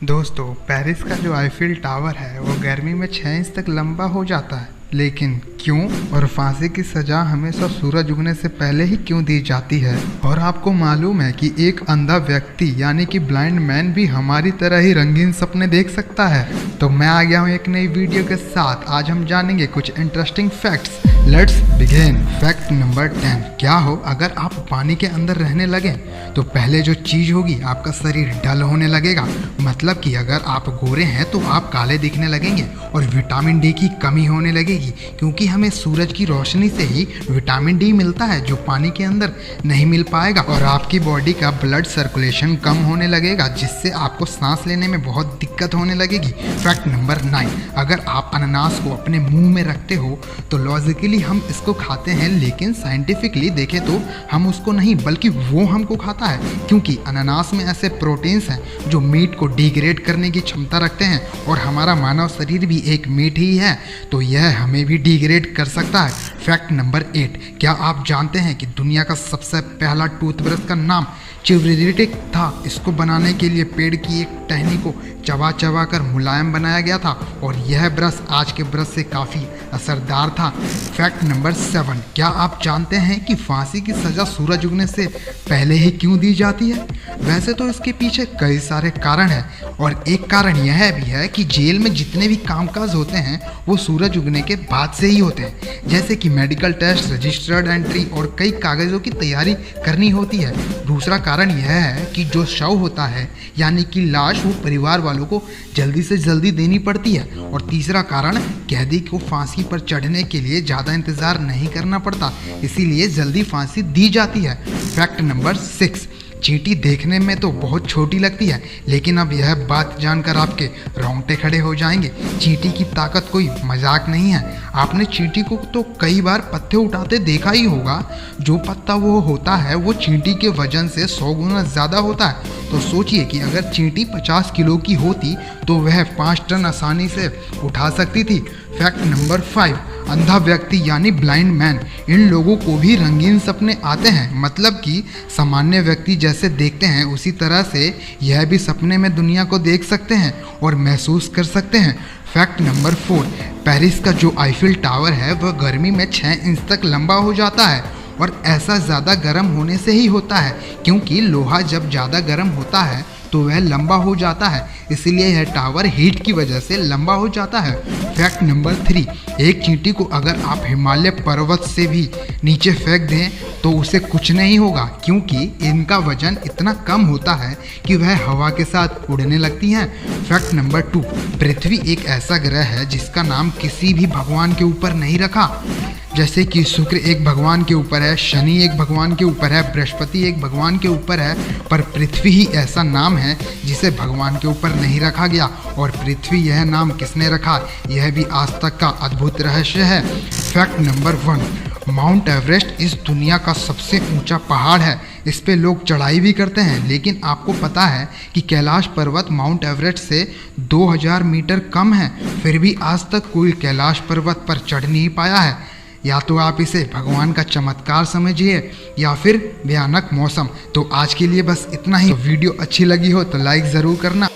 दोस्तों, पेरिस का जो आईफिल टावर है वो गर्मी में 6 इंच तक लंबा हो जाता है। लेकिन क्यों? और फांसी की सजा हमेशा सूरज उगने से पहले ही क्यों दी जाती है? और आपको मालूम है कि एक अंधा व्यक्ति यानी कि ब्लाइंड मैन भी हमारी तरह ही रंगीन सपने देख सकता है। तो मैं आ गया हूँ एक नई वीडियो के साथ। आज हम जानेंगे कुछ interesting facts. Let's begin. Fact number 10। क्या हो अगर आप पानी के अंदर रहने लगे तो पहले जो चीज होगी आपका शरीर डल होने लगेगा। मतलब कि अगर आप गोरे हैं तो आप काले दिखने लगेंगे और विटामिन डी की कमी होने लगेगी, क्योंकि हमें सूरज की रोशनी से ही विटामिन डी मिलता है जो पानी के अंदर नहीं मिल पाएगा। और आपकी बॉडी का ब्लड सर्कुलेशन कम होने लगेगा, जिससे आपको सांस लेने में बहुत दिक्कत होने लगेगी। Fact number 9। अगर आप अनानास को अपने मुंह में रखते हो तो लॉजिकली हम इसको खाते हैं, लेकिन साइंटिफिकली देखें तो हम उसको नहीं बल्कि वो हमको खाता है, क्योंकि अनानास में ऐसे प्रोटीन्स हैं जो मीट को डिग्रेड करने की क्षमता रखते हैं। और हमारा मानव शरीर भी एक मीट ही है, तो यह हमें भी डिग्रेड कर सकता है। Fact number 8। क्या आप जानते हैं कि दुनिया का सबसे पहला टूथब्रश का नाम चिवरिटिक था? इसको बनाने के लिए पेड़ की एक टहनी को चबा चबा कर मुलायम बनाया गया था, और यह ब्रश आज के ब्रश से काफ़ी असरदार था। Fact number 7। क्या आप जानते हैं कि फांसी की सज़ा सूरज उगने से पहले ही क्यों दी जाती है? वैसे तो इसके पीछे कई सारे कारण हैं, और एक कारण यह भी है कि जेल में जितने भी कामकाज होते हैं वो सूरज उगने के बाद से ही होते हैं, जैसे कि मेडिकल टेस्ट, रजिस्टर्ड एंट्री और कई कागज़ों की तैयारी करनी होती है। दूसरा कारण यह है कि जो शव होता है यानी कि लाश, वो परिवार वालों को जल्दी से जल्दी देनी पड़ती है। और तीसरा कारण, कैदी को फांसी पर चढ़ने के लिए ज़्यादा इंतज़ार नहीं करना पड़ता, इसीलिए जल्दी फांसी दी जाती है। Fact number 6। चींटी देखने में तो बहुत छोटी लगती है, लेकिन अब यह बात जानकर आपके रोंगटे खड़े हो जाएंगे। चींटी की ताकत कोई मजाक नहीं है। आपने चींटी को तो कई बार पत्ते उठाते देखा ही होगा। जो पत्ता वो होता है वो चींटी के वजन से 100 गुना ज़्यादा होता है। तो सोचिए कि अगर चींटी 50 किलो की होती तो वह 5 टन आसानी से उठा सकती थी। Fact number 5। अंधा व्यक्ति यानी ब्लाइंड मैन, इन लोगों को भी रंगीन सपने आते हैं। मतलब कि सामान्य व्यक्ति जैसे देखते हैं उसी तरह से यह भी सपने में दुनिया को देख सकते हैं और महसूस कर सकते हैं। Fact number 4। पेरिस का जो आईफिल टावर है वह गर्मी में 6 इंच तक लंबा हो जाता है, और ऐसा ज़्यादा गर्म होने से ही होता है, क्योंकि लोहा जब ज़्यादा गर्म होता है तो वह लंबा हो जाता है, इसीलिए यह टावर हीट की वजह से लंबा हो जाता है। Fact number 3। एक चींटी को अगर आप हिमालय पर्वत से भी नीचे फेंक दें तो उसे कुछ नहीं होगा, क्योंकि इनका वजन इतना कम होता है कि वह हवा के साथ उड़ने लगती हैं। Fact number 2। पृथ्वी एक ऐसा ग्रह है जिसका नाम किसी भी भगवान के ऊपर नहीं रखा। जैसे कि शुक्र एक भगवान के ऊपर है, शनि एक भगवान के ऊपर है, बृहस्पति एक भगवान के ऊपर है, पर पृथ्वी ही ऐसा नाम है जिसे भगवान के ऊपर नहीं रखा गया। और पृथ्वी यह नाम किसने रखा, यह भी आज तक का अद्भुत रहस्य है। Fact number 1। माउंट एवरेस्ट इस दुनिया का सबसे ऊंचा पहाड़ है। इस पे लोग चढ़ाई भी करते हैं, लेकिन आपको पता है कि कैलाश पर्वत माउंट एवरेस्ट से 2000 मीटर कम है, फिर भी आज तक कोई कैलाश पर्वत पर चढ़ नहीं पाया है। या तो आप इसे भगवान का चमत्कार समझिए या फिर भयानक मौसम। तो आज के लिए बस इतना ही। तो वीडियो अच्छी लगी हो तो लाइक ज़रूर करना।